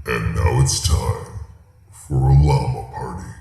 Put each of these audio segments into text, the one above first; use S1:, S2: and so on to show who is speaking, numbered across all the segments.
S1: And now it's time for a llama party.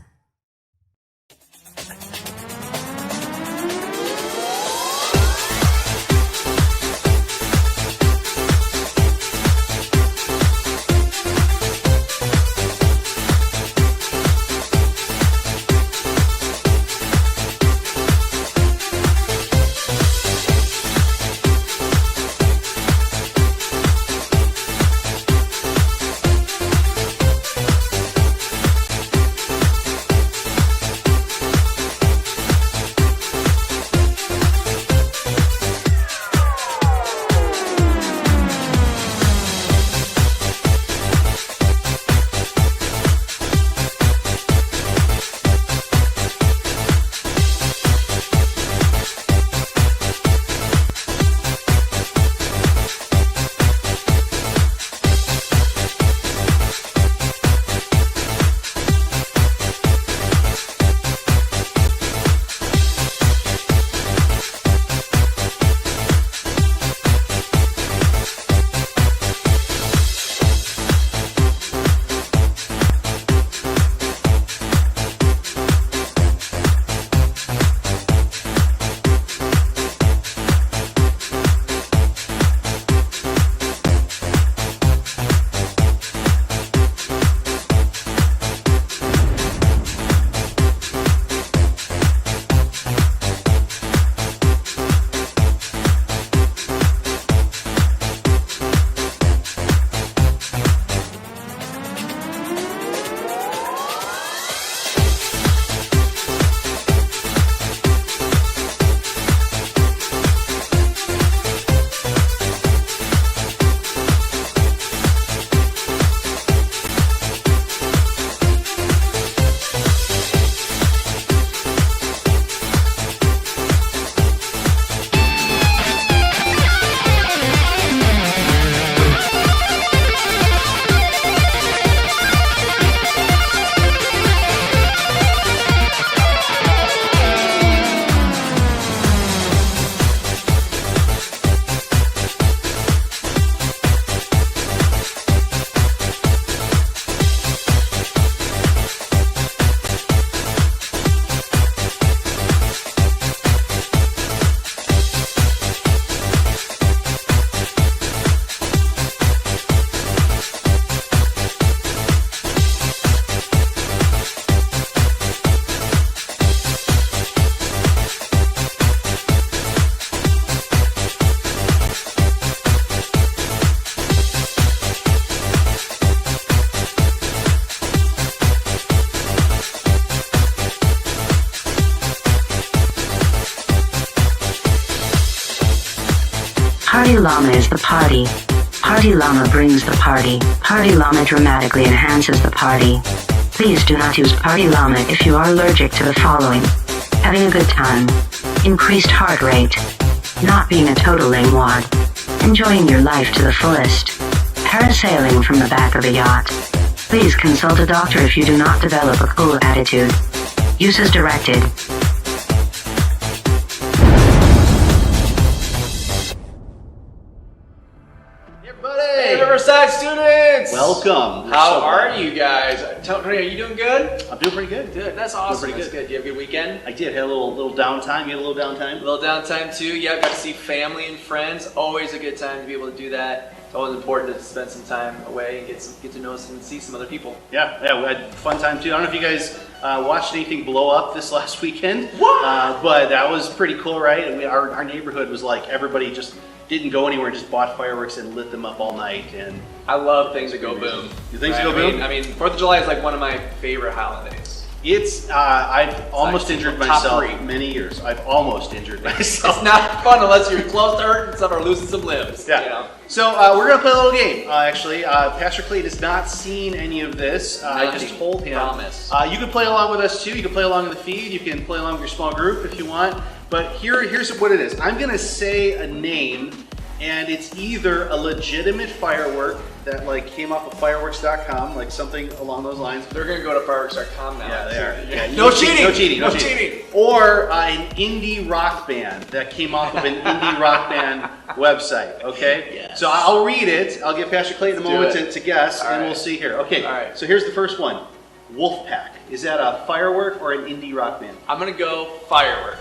S2: Party llama is the party. Party llama brings the party. Party llama dramatically enhances the party. Please do not use Party Llama if you are allergic to the following: having a good time, increased heart rate, not being a total lame-wad, enjoying your life to the fullest, parasailing from the back of a yacht. Please consult a doctor if you do not develop a cool attitude. Use as directed.
S3: Hey, Riverside students!
S4: Welcome.
S3: How are you guys? Tony, are you doing good?
S4: I'm doing pretty good.
S3: Good. That's awesome.
S4: pretty
S3: That's good. You have a good weekend?
S4: I did. Had a little downtime. You had a little downtime?
S3: A little downtime too. Yeah, got to see family and friends. Always a good time to be able to do that. It's always important to spend some time away and get to know and see some other people.
S4: Yeah, we had a fun time too. I don't know if you guys watched anything blow up this last weekend.
S3: What?
S4: But that was pretty cool, right? And our neighborhood was like everybody just didn't go anywhere, just bought fireworks and lit them up all night. And
S3: I love things that go boom.
S4: You think go boom?
S3: I mean, 4th of July is like one of my favorite holidays.
S4: It's I've almost
S3: like
S4: injured
S3: top
S4: myself
S3: three.
S4: many years. I've almost injured myself.
S3: It's not fun unless your clothes hurt and stuff or losing some limbs.
S4: Yeah.
S3: You know?
S4: So we're gonna play a little game. Actually, Pastor Clayton has not seen any of this. I just
S3: Nothing.
S4: told him.
S3: Promise.
S4: You can play along with us too. You can play along in the feed. You can play along with your small group if you want. But here's what it is. I'm gonna say a name, and it's either a legitimate firework that like came off of fireworks.com, like something along those lines.
S3: They're going to go to fireworks.com now.
S4: Yeah, they are. Yeah,
S3: No cheating!
S4: No cheating. Or an indie rock band that came off of an indie rock band website, okay?
S3: Yes.
S4: So I'll read it. I'll give Pastor Clayton a
S3: Let's do
S4: moment
S3: it.
S4: to guess,
S3: All
S4: and
S3: right.
S4: we'll see here. Okay,
S3: All right.
S4: So here's the first one. Wolfpack. Is that a firework or an indie rock band?
S3: I'm going to go firework.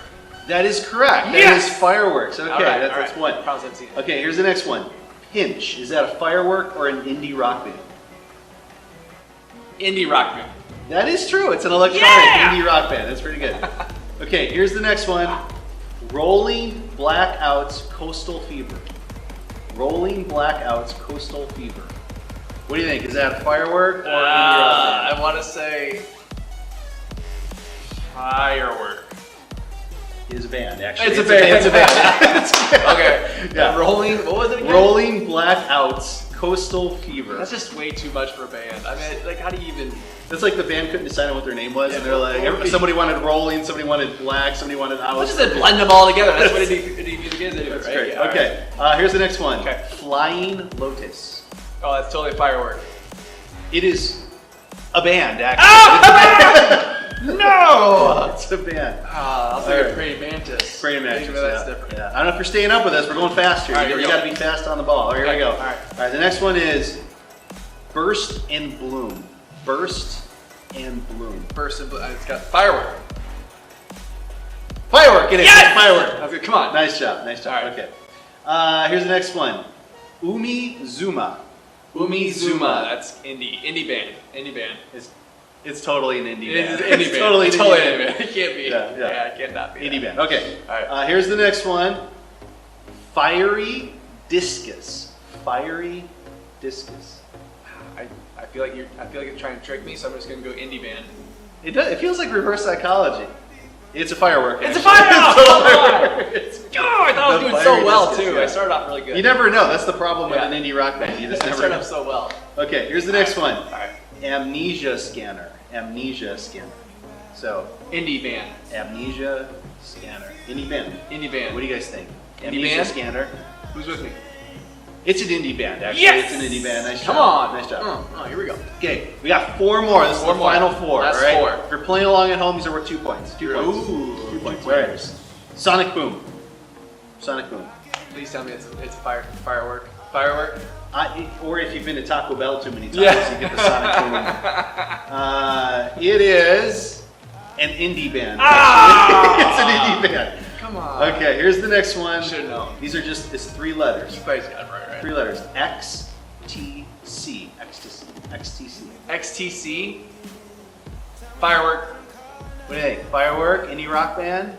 S4: That is correct. That
S3: Yes!
S4: is fireworks. Okay,
S3: All right,
S4: that's
S3: all right.
S4: one.
S3: Promise I've seen it.
S4: Okay, here's the next one. Pinch. Is that a firework or an indie rock band?
S3: Indie rock band.
S4: That is true. It's an electronic indie rock band. That's pretty good. Okay, here's the next one. Rolling Blackouts Coastal Fever. Rolling Blackouts Coastal Fever. What do you think? Is that a firework or an indie rock band?
S3: I want to say firework.
S4: It is a band, actually.
S3: It's a band.
S4: It's a band.
S3: Okay.
S4: Yeah.
S3: Rolling. What was it again?
S4: Rolling Blackouts Coastal Fever.
S3: That's just way too much for a band. I mean, like, how do you even?
S4: That's like the band couldn't decide on what their name was,
S3: Yeah,
S4: and they're like,
S3: what would be-
S4: somebody wanted Rolling, somebody wanted Black, somebody wanted Out.
S3: Let's just blend them all together. That's what indie music is, anyway,
S4: That's
S3: right?
S4: great.
S3: Yeah, all
S4: Okay, here's the next one.
S3: Okay.
S4: Flying Lotus.
S3: right. Oh, that's totally a firework.
S4: It is a band, actually.
S3: No.
S4: It's a band.
S3: I'll
S4: All
S3: take
S4: right.
S3: a praying mantis.
S4: Praying
S3: Maybe
S4: Mantis.
S3: that's
S4: Yeah.
S3: different.
S4: Yeah. I don't know if you're staying up with us. We're going fast here.
S3: All right, here we
S4: You
S3: go.
S4: got to be fast on the ball. Here
S3: Okay,
S4: we go.
S3: all right.
S4: All right. The next one is Burst and Bloom. Burst and Bloom.
S3: First, it's got firework.
S4: Firework. It is.
S3: Yes!
S4: Firework.
S3: Okay, come on.
S4: Nice job. Nice job.
S3: All right.
S4: Okay. Here's the next one. Umi Zuma.
S3: Umizuma. That's indie band. Indie band.
S4: It's totally an indie
S3: It's
S4: band.
S3: indie
S4: It's
S3: band.
S4: totally an
S3: totally
S4: indie
S3: indie
S4: band.
S3: band. It can't be.
S4: Yeah.
S3: it cannot be.
S4: Indie
S3: that.
S4: band. Okay.
S3: All right.
S4: Here's the next one. Fiery Discus. Fiery Discus.
S3: I feel like you're trying to trick me, so I'm just gonna go indie band.
S4: It feels like reverse psychology. It's a firework.
S3: It's a
S4: actually.
S3: firework!
S4: It's a firework. It's-
S3: Oh, I thought I was
S4: The
S3: doing so
S4: fiery
S3: well
S4: discus,
S3: too.
S4: yeah.
S3: I started off really good.
S4: You never know. That's the problem with
S3: Yeah.
S4: an indie rock band. You just
S3: I
S4: never
S3: started
S4: know.
S3: off so well.
S4: Okay, here's the next one.
S3: All right.
S4: Amnesia Scanner. Amnesia Scanner. So,
S3: Indie band.
S4: Amnesia Scanner. Indie band.
S3: Indie band.
S4: What do you guys think?
S3: Indie
S4: Amnesia
S3: band?
S4: Scanner.
S3: Who's with me?
S4: It's an indie band, actually.
S3: Yes!
S4: It's an indie band. Nice
S3: Come
S4: job.
S3: on.
S4: Nice job.
S3: Oh, here we go.
S4: Okay, we got 4 more. This is
S3: Four
S4: the
S3: more.
S4: final 4.
S3: Last
S4: all right?
S3: 4.
S4: If you're playing along at home, these are worth 2 points. 2 points.
S3: Ooh,
S4: 2 points.
S3: 2
S4: All right.
S3: points.
S4: Sonic Boom. Sonic Boom.
S3: Please tell me it's a firework. Firework.
S4: Or if you've been to Taco Bell too many times,
S3: Yeah.
S4: you get the Sonic Boom. It is an indie band. It's an indie band.
S3: Come on.
S4: Okay, here's the next one.
S3: Should've known.
S4: These are it's 3 letters.
S3: You guys got it right.
S4: 3 letters. XTC. XTC. XTC.
S3: XTC. Firework.
S4: What do you think? Firework? Indie rock band?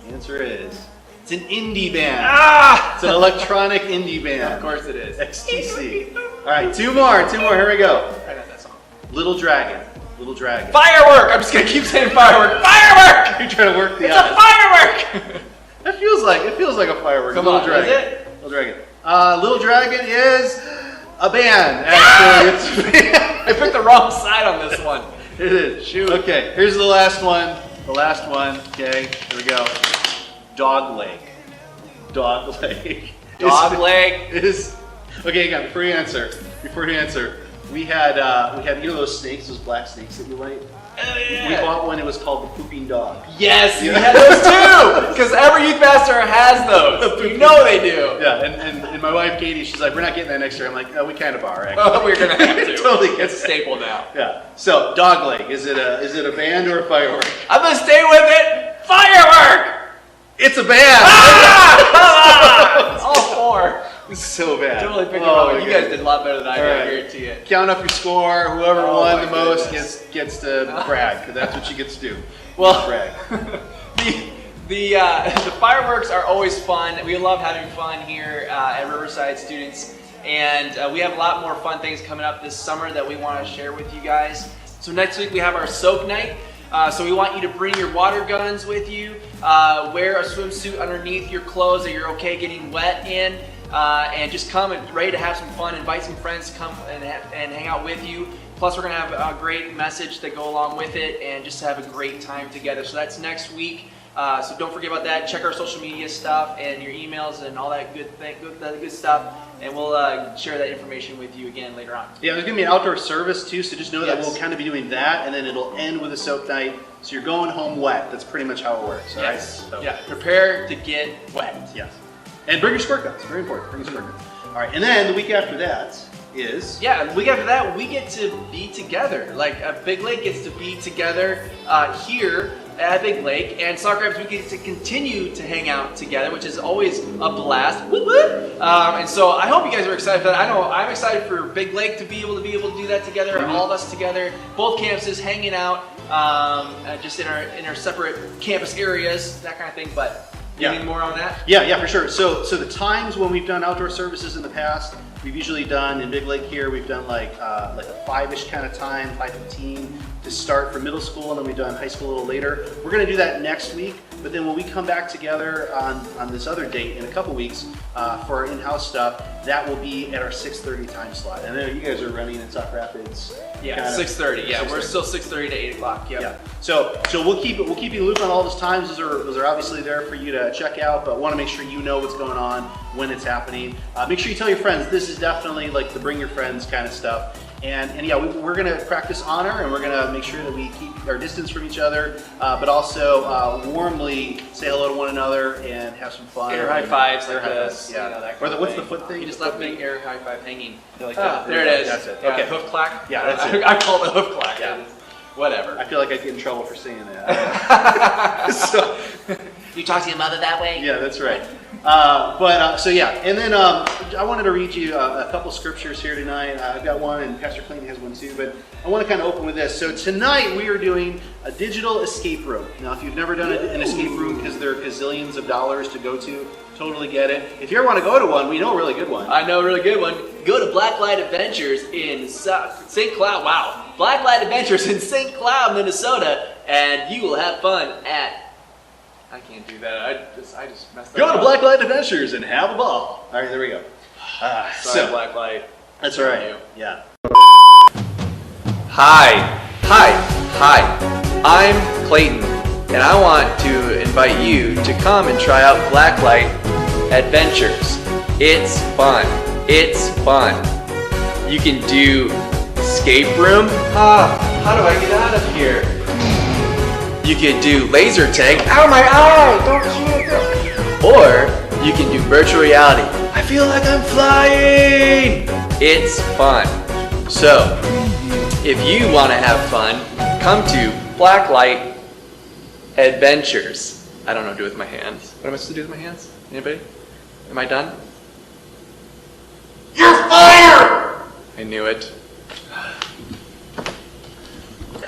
S4: The answer is it's an indie band.
S3: Ah!
S4: It's an electronic indie band.
S3: Of course it is.
S4: XTC. All right, 2 more. Here we go.
S3: I know that song.
S4: Little Dragon. Little Dragon.
S3: Firework! I'm just gonna keep saying firework. Firework!
S4: You're trying to work the
S3: It's
S4: odds.
S3: a firework!
S4: It feels like a firework.
S3: Come
S4: Little
S3: on,
S4: Dragon.
S3: is it?
S4: Little Dragon. Little Dragon is a band. Actually, it's a band.
S3: I picked the wrong side on this one.
S4: It is.
S3: Shoot.
S4: Okay, here's the last one. The last one. Okay, here we go. Dog leg. Dog leg.
S3: Dog leg.
S4: Is okay. Again, before you answer, we had you know those snakes, those black snakes that you like.
S3: Oh, yeah.
S4: We bought one. It was called the pooping dog.
S3: Yes, we
S4: Yeah.
S3: had those too. Because every youth pastor has those. You know they do.
S4: Yeah, and my wife Katie, she's like, we're not getting that next year. I'm like, no, we kind of are. Actually.
S3: Oh, we're gonna have to.
S4: Totally.
S3: It's a staple now.
S4: Yeah. So dog leg. Is it a band or a firework?
S3: I'm gonna stay with it. Firework.
S4: It's a band.
S3: It's all four.
S4: It's so bad.
S3: Totally picked it
S4: Oh,
S3: wrong.
S4: my
S3: You guys
S4: God.
S3: did a lot better than I
S4: All
S3: did.
S4: right.
S3: I guarantee it.
S4: Count up your score. Whoever
S3: Oh,
S4: won
S3: my
S4: the most
S3: goodness.
S4: gets to brag. 'Cause that's what she gets to do.
S3: Well,
S4: Brag.
S3: the fireworks are always fun. We love having fun here at Riverside students, and we have a lot more fun things coming up this summer that we want to share with you guys. So next week we have our soak night. So we want you to bring your water guns with you, wear a swimsuit underneath your clothes that you're okay getting wet in, and just come and ready to have some fun. Invite some friends to come and hang out with you. Plus, we're going to have a great message that go along with it and just have a great time together. So that's next week. So don't forget about that. Check our social media stuff and your emails and all that good stuff. And we'll share that information with you again later on.
S4: Yeah, there's gonna be an outdoor service too, so just know that
S3: Yes.
S4: we'll kind of be doing that, and then it'll end with a soak night. So you're going home wet. That's pretty much how it works. All right?
S3: Yes.
S4: So,
S3: Yeah. Prepare to get wet.
S4: Yes. And bring your squirt guns. Very important. Bring your squirt guns. All right. And then the week after that is.
S3: Yeah, and the week after that, we get to be together. Like Big Lake gets to be together here at Big Lake, and Soccer Rapids, we get to continue to hang out together, which is always a blast. Whoop, whoop. And so I hope you guys are excited for that. I know I'm excited for Big Lake to be able to do that together, all of us together, both campuses hanging out, just in our separate campus areas, that kind of thing. But
S4: Yeah.
S3: anything more on that?
S4: Yeah, for sure. So the times when we've done outdoor services in the past, we've usually done in Big Lake here, we've done like a 5-ish kind of time, 5:15 to start for middle school, and then we've done high school a little later. We're gonna do that next week, but then when we come back together on this other date in a couple weeks for our in-house stuff, that will be at our 6:30 time slot. And I know you guys are running in Sauk Rapids.
S3: Yeah,
S4: kinda-
S3: 6:30. Yeah,
S4: 6:30.
S3: we're still 6:30 to 8 o'clock. Yep.
S4: Yeah. So we'll keep you in the loop on all those times. Those are obviously there for you to check out, but want to make sure you know what's going on when it's happening. Make sure you tell your friends. This is definitely like the bring your friends kind of stuff. And yeah, we're gonna practice honor, and we're gonna make sure that we keep our distance from each other, but also warmly say hello to one another and have some fun.
S3: Air high fives
S4: Air
S3: like
S4: high
S3: this.
S4: fives, yeah.
S3: You know, that
S4: Or
S3: kind of
S4: what's
S3: thing.
S4: the foot thing?
S3: You just left me air high five hanging.
S4: Like
S3: Ah,
S4: that.
S3: there it is.
S4: That's it.
S3: Yeah,
S4: Okay.
S3: hoof clack.
S4: Yeah, that's it.
S3: I call it a hoof clack.
S4: Yeah.
S3: Whatever.
S4: I feel like I'd get in trouble for saying that. So,
S3: You talk to your mother that way?
S4: yeah, that's right. So yeah, and then I wanted to read you a couple scriptures here tonight. I've got one, and Pastor Clayton has one too, but I want to kind of open with this. So tonight we are doing a digital escape room. Now, if you've never done an escape room, because there are gazillions of dollars to go to, totally get it. If you ever want to go to one, we know a really good one.
S3: I know a really good one. Go to Blacklight Adventures in St. Cloud. Wow. Blacklight Adventures in St. Cloud, Minnesota, and you will have fun at. I can't do that. I just messed that
S4: Go
S3: up.
S4: to Blacklight Adventures and have a ball. All right, there we go.
S3: Sorry, Blacklight.
S4: That's all right. Yeah.
S3: Hi. I'm Clayton, and I want to invite you to come and try out Blacklight Adventures. It's fun. You can do escape room. How do I get out of here? You could do laser tag. Ow, my eye! Don't shoot it. Or you can do virtual reality. I feel like I'm flying. It's fun. So, if you want to have fun, come to Blacklight Adventures. I don't know what to do with my hands. What am I supposed to do with my hands? Anybody? Am I done?
S4: You're fired!
S3: I knew it.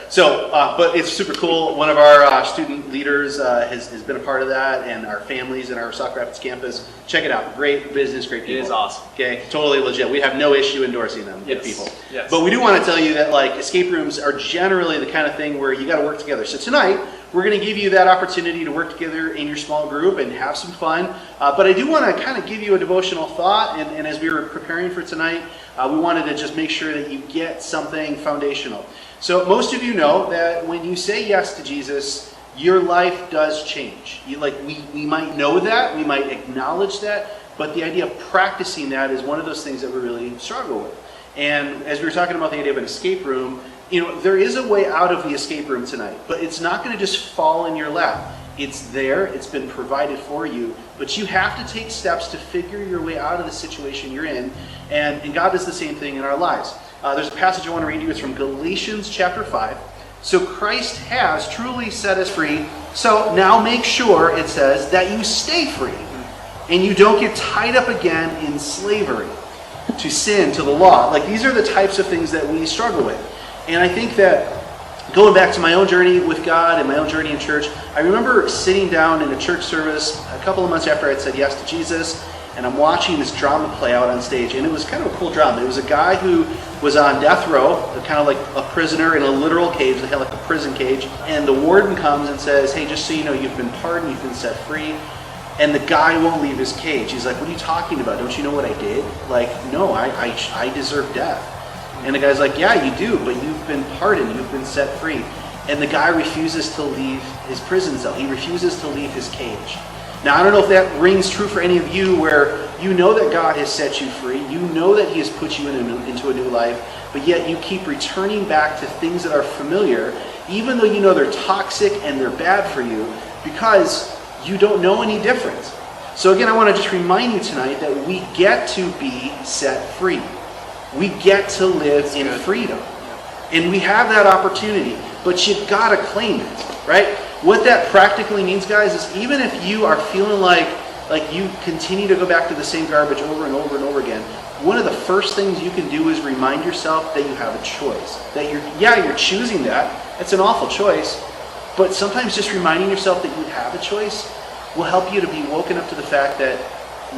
S4: So, but it's super cool. One of our student leaders has been a part of that, and our families in our Sauk Rapids campus. Check it out. Great business, great people.
S3: It is awesome.
S4: Okay, totally legit. We have no issue endorsing them. Good
S3: Yes.
S4: people.
S3: Yes.
S4: But we do want to tell you that like escape rooms are generally the kind of thing where you got to work together. So tonight we're going to give you that opportunity to work together in your small group and have some fun. But I do want to kind of give you a devotional thought, and as we were preparing for tonight, we wanted to just make sure that you get something foundational. So most of you know that when you say yes to Jesus, your life does change. We might know that, we might acknowledge that, but the idea of practicing that is one of those things that we really struggle with. And as we were talking about the idea of an escape room, there is a way out of the escape room tonight, but it's not going to just fall in your lap. It's there, it's been provided for you, but you have to take steps to figure your way out of the situation you're in, and God does the same thing in our lives. There's a passage I want to read to you. It's from Galatians chapter 5. So Christ has truly set us free, so now make sure, it says, that you stay free, and you don't get tied up again in slavery to sin, to the law. These are the types of things that we struggle with. And I think that going back to my own journey with God and my own journey in church, I remember sitting down in a church service a couple of months after I'd said yes to Jesus, and I'm watching this drama play out on stage, and it was kind of a cool drama. It was a guy who was on death row, kind of like a prisoner in a literal cage. They had like a prison cage, and the warden comes and says, hey, just so you know, you've been pardoned, you've been set free. And the guy won't leave his cage. He's like, what are you talking about? Don't you know what I did? No, I deserve death. And the guy's like, yeah, you do, but you've been pardoned, you've been set free. And the guy refuses to leave his prison cell. He refuses to leave his cage. Now, I don't know if that rings true for any of you, where you know that God has set you free, you know that he has put you into a new life, but yet you keep returning back to things that are familiar, even though you know they're toxic and they're bad for you, because you don't know any different. So again, I want to just remind you tonight that we get to be set free. We get to live in freedom. And we have that opportunity, but you've got to claim it, right? What that practically means, guys, is even if you are feeling like you continue to go back to the same garbage over and over and over again, one of the first things you can do is remind yourself that you have a choice. That you're choosing that. It's an awful choice, but sometimes just reminding yourself that you have a choice will help you to be woken up to the fact that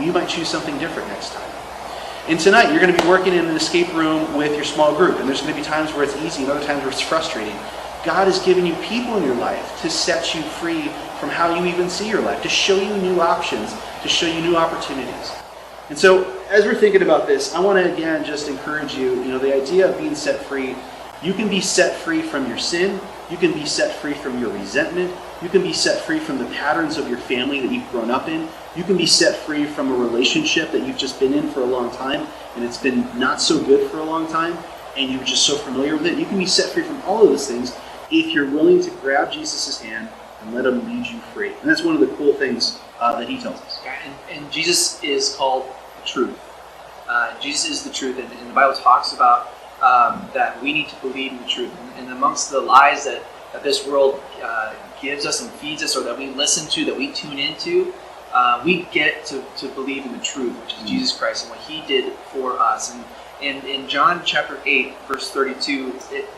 S4: you might choose something different next time. And tonight, you're going to be working in an escape room with your small group, and there's going to be times where it's easy and other times where it's frustrating. God has given you people in your life to set you free from how you even see your life, to show you new options, to show you new opportunities. And so, as we're thinking about this, I want to again just encourage you, the idea of being set free, you can be set free from your sin, you can be set free from your resentment, you can be set free from the patterns of your family that you've grown up in, you can be set free from a relationship that you've just been in for a long time, and it's been not so good for a long time, and you're just so familiar with it. You can be set free from all of those things if you're willing to grab Jesus' hand and let him lead you free. And that's one of the cool things that he tells us.
S3: And Jesus is called the truth. Jesus is the truth, and the Bible talks about that we need to believe in the truth. And amongst the lies that this world gives us and feeds us, or that we listen to, that we tune into, we get to believe in the truth, which is Jesus Christ and what he did for us. And in John chapter 8, verse 32,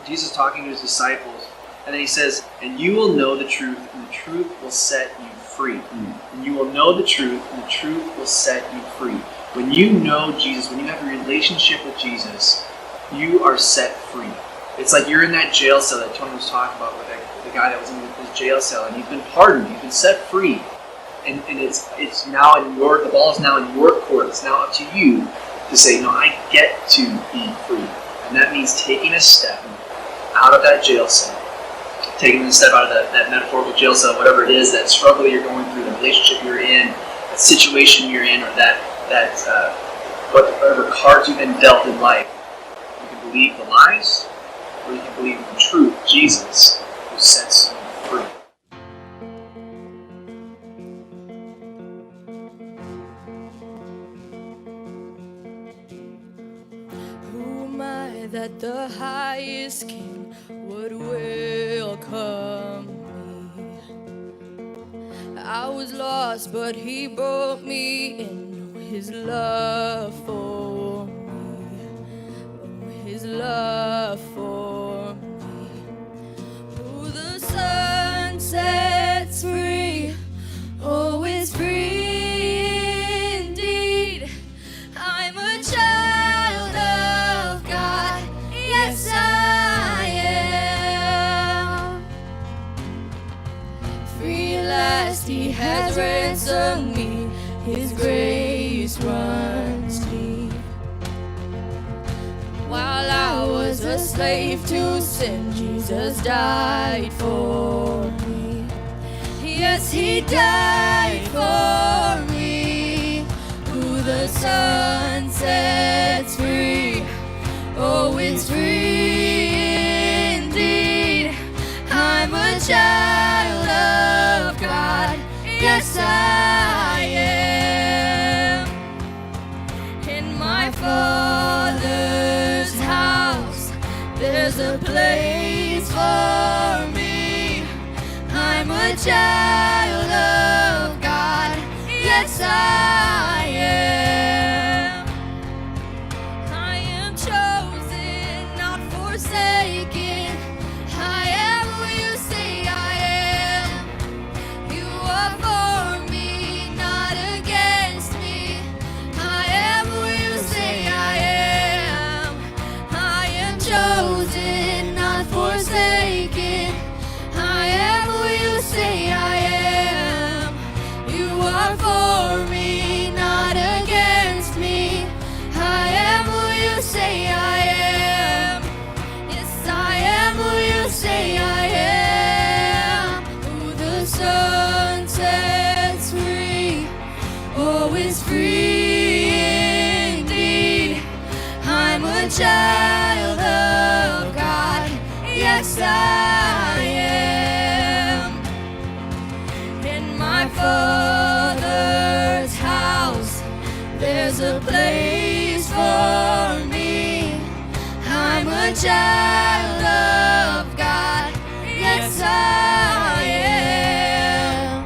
S3: Jesus is talking to his disciples, and then he says, and you will know the truth, and the truth will set you free. And you will know the truth, and the truth will set you free. When you know Jesus, when you have a relationship with Jesus, you are set free. It's like you're in that jail cell that Tony was talking about, with the guy that was in his jail cell, and you've been pardoned, you've been set free. And it's now the ball is now in your court. It's now up to you to say, no, I get to be free. And that means taking a step out of that jail cell, taking a step out of that metaphorical jail cell, whatever it is, that struggle you're going through, the relationship you're in, that situation you're in, or that whatever cards you've been dealt in life. You can believe the lies, or you can believe the truth, Jesus, who sets you free.
S5: That the highest king would welcome me. I was lost, but he brought me in. His love for me, his love for me. Who the sun sets free, oh, is free indeed. I'm a child of God. Yes, I am. Free at last, he has ransomed me. His grace runs deep. once a slave to sin, Jesus died for me. Yes, he died for me. Who the Son sets free, oh, it's free indeed. I'm a child of God, yes I am. In my Father's house, there's a place for me. I'm a child of God, yes I am. I am chosen, not forsaken. I am who you say I am. You are for me, not against me. I am who you say I am. I am chosen, not forsaken. I am who you say I am. You are for me, not against me. I am who you say I am. Yes, I am who you say I am. Who the Son sets free, oh, is free indeed. I'm a child of God, yes I am. In my Father's house, there's a place for me. I'm a child of God, yes I am.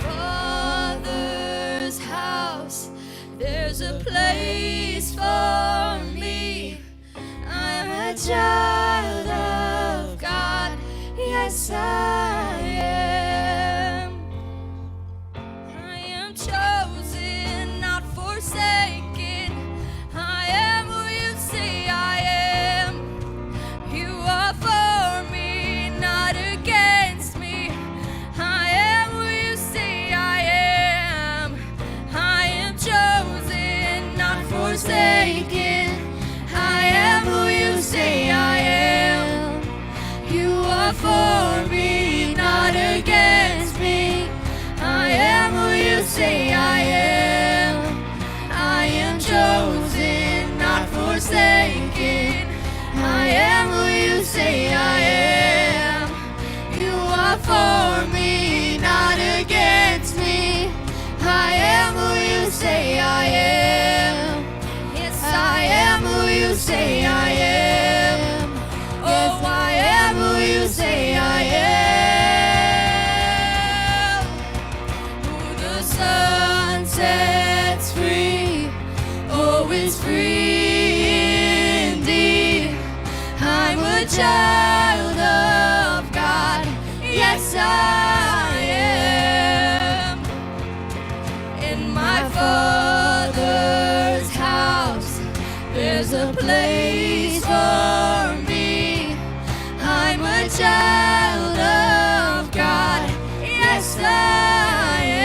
S5: Father's house, there's a place for me. I'm a child of God, yes I am. I am chosen, not forsaken. I am who you say I am. You are for me, not against me. I am who you say I am. I am chosen, not forsaken. I am who you say I am. You are for me, not against me. I am who you say I am. I am chosen, not forsaken. I am who you say I am. You are for me, not against me. I am who you say I am. Yes, I am who you say I am. Oh, I am who you say I am. Who the Son sets free, oh, is free indeed. I'm a child of God, yes I am. In my Father's house, there's a place for me. I'm a child of God, yes I am.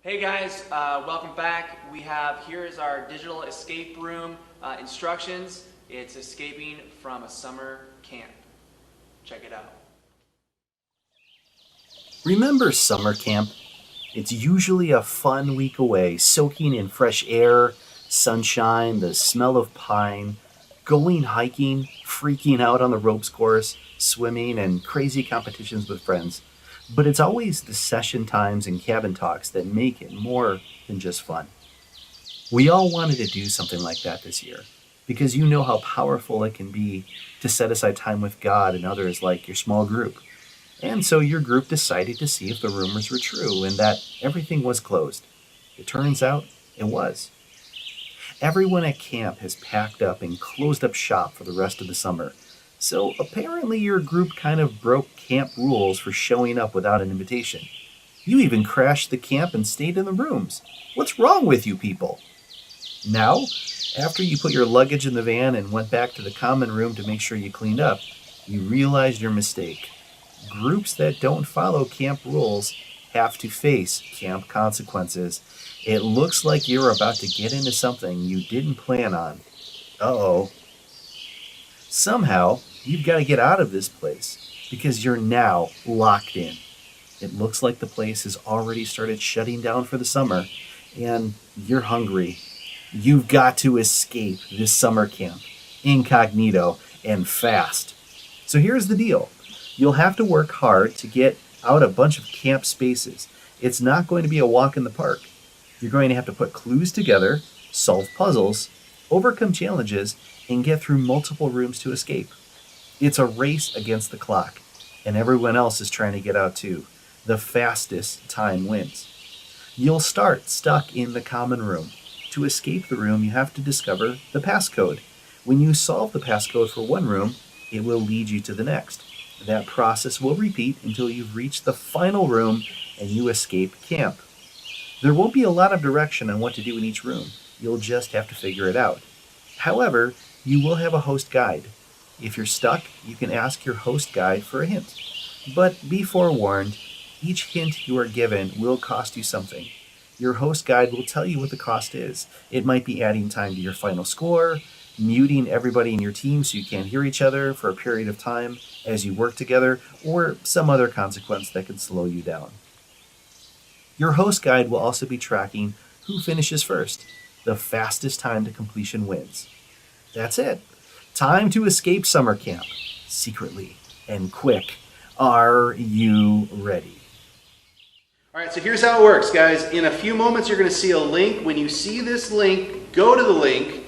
S3: Hey guys, welcome back. We have, here is our digital escape room instructions. It's escaping from a summer camp. Check it out.
S6: Remember summer camp? It's usually a fun week away, soaking in fresh air, sunshine, the smell of pine, going hiking, freaking out on the ropes course, swimming, and crazy competitions with friends. But it's always the session times and cabin talks that make it more than just fun. We all wanted to do something like that this year, because you know how powerful it can be to set aside time with God and others like your small group. And so your group decided to see if the rumors were true and that everything was closed. It turns out it was. Everyone at camp has packed up and closed up shop for the rest of the summer. So apparently your group kind of broke camp rules for showing up without an invitation. You even crashed the camp and stayed in the rooms. What's wrong with you people? Now, after you put your luggage in the van and went back to the common room to make sure you cleaned up, you realized your mistake. Groups that don't follow camp rules have to face camp consequences. It looks like you're about to get into something you didn't plan on. Uh-oh. Somehow, you've got to get out of this place because you're now locked in. It looks like the place has already started shutting down for the summer, and you're hungry. You've got to escape this summer camp, incognito and fast. So here's the deal. You'll have to work hard to get out a bunch of camp spaces. It's not going to be a walk in the park. You're going to have to put clues together, solve puzzles, overcome challenges, and get through multiple rooms to escape. It's a race against the clock, and everyone else is trying to get out too. The fastest time wins. You'll start stuck in the common room. To escape the room, you have to discover the passcode. When you solve the passcode for one room, it will lead you to the next. That process will repeat until you've reached the final room and you escape camp. There won't be a lot of direction on what to do in each room. You'll just have to figure it out. However, you will have a host guide. If you're stuck, you can ask your host guide for a hint. But be forewarned, each hint you are given will cost you something. Your host guide will tell you what the cost is. It might be adding time to your final score, muting everybody in your team so you can't hear each other for a period of time as you work together, or some other consequence that could slow you down. Your host guide will also be tracking who finishes first. The fastest time to completion wins. That's it. Time to escape summer camp. Secretly and quick. Are you ready?
S4: All right, so here's how it works, guys. In a few moments, you're going to see a link. When you see this link, go to the link,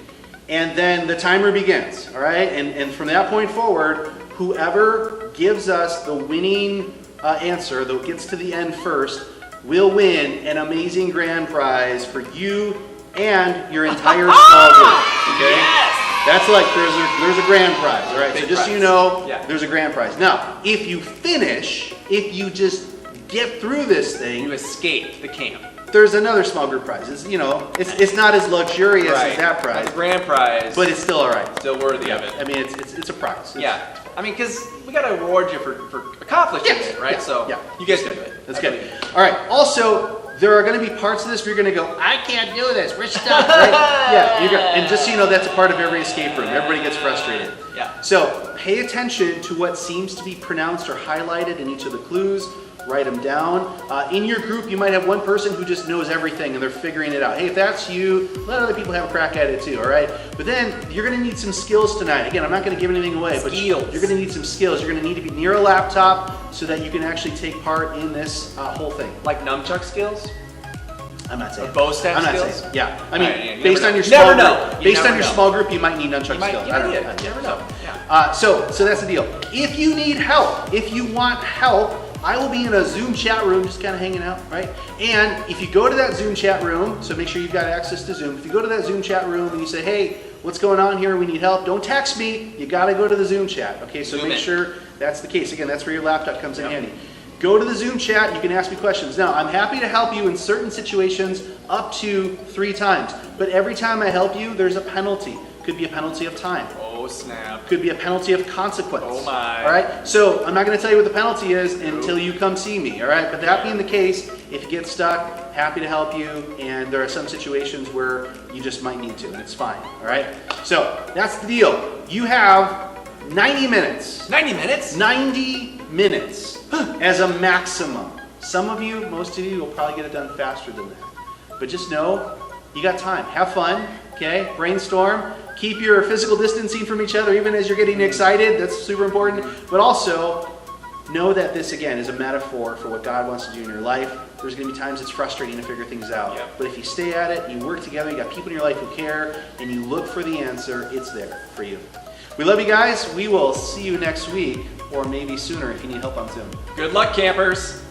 S4: and then the timer begins, all right? And from that point forward, whoever gives us the winning answer, that gets to the end first, will win an amazing grand prize for you and your entire small group, okay?
S3: Yes!
S4: That's like, there's a grand prize, all right?
S3: Big
S4: so just
S3: prize.
S4: so you know,
S3: Yeah.
S4: there's a grand prize. Now, if you finish, if you just get through this thing,
S3: You escaped the camp.
S4: there's another small group prize. It's not as luxurious as that
S3: Not
S4: prize,
S3: the grand prize,
S4: but it's still all right.
S3: still worthy of it.
S4: I mean, it's a prize.
S3: Yeah. I mean, because we got to reward you for accomplishing
S4: Yes.
S3: it, right?
S4: Yeah.
S3: So
S4: Yeah.
S3: you guys can do it.
S4: That's
S3: I
S4: good.
S3: believe it.
S4: All right. Also, there are going to be parts of this where you're going to go, I can't do this. We're stuck. Right? Yeah. And just so you know, that's a part of every escape room. Everybody gets frustrated.
S3: Yeah.
S4: So pay attention to what seems to be pronounced or highlighted in each of the clues. Write them down. In your group, you might have one person who just knows everything and they're figuring it out. Hey, if that's you, let other people have a crack at it too, all right? But then you're gonna need some skills tonight. Again, I'm not gonna give anything away, but you're gonna need some skills. You're gonna need to be near a laptop so that you can actually take part in this whole thing.
S3: Like nunchuck skills?
S4: I'm not saying.
S3: Or bow staff
S4: I'm not
S3: skills?
S4: saying. Yeah. I mean,
S3: All right, yeah, you
S4: based
S3: never
S4: on your
S3: know.
S4: small
S3: Never
S4: group,
S3: know. You
S4: based on
S3: never
S4: your
S3: know.
S4: small group, you might need nunchuck
S3: You might,
S4: skills.
S3: yeah,
S4: I don't know.
S3: yeah, you never know. Yeah.
S4: So that's the deal. If you need help, if you want help, I will be in a Zoom chat room just kind of hanging out, right? And if you go to that Zoom chat room, so make sure you've got access to Zoom. If you go to that Zoom chat room and you say, hey, what's going on here? We need help. Don't text me. You got to go to the Zoom chat, okay? So
S3: Zoom
S4: make
S3: in.
S4: sure that's the case. Again, that's where your laptop comes in handy. Go to the Zoom chat. You can ask me questions. Now, I'm happy to help you in certain situations up to 3 times. But every time I help you, there's a penalty. Could be a penalty of time.
S3: Oh, Oh snap.
S4: Could be a penalty of consequence.
S3: Oh my.
S4: All right. So I'm not going to tell you what the penalty is until you come see me. All right. But that being the case, if you get stuck, happy to help you. And there are some situations where you just might need to, and it's fine. All right. So that's the deal. You have 90 minutes.
S3: 90 minutes?
S4: 90 minutes as a maximum. Some of you, most of you, will probably get it done faster than that. But just know you got time. Have fun. Okay. Brainstorm. Keep your physical distancing from each other even as you're getting excited. That's super important. But also, know that this, again, is a metaphor for what God wants to do in your life. There's going to be times it's frustrating to figure things out.
S3: Yep.
S4: But if you stay at it, you work together, you got people in your life who care, and you look for the answer, it's there for you. We love you guys. We will see you next week, or maybe sooner if you need help on Zoom.
S3: Good luck, campers.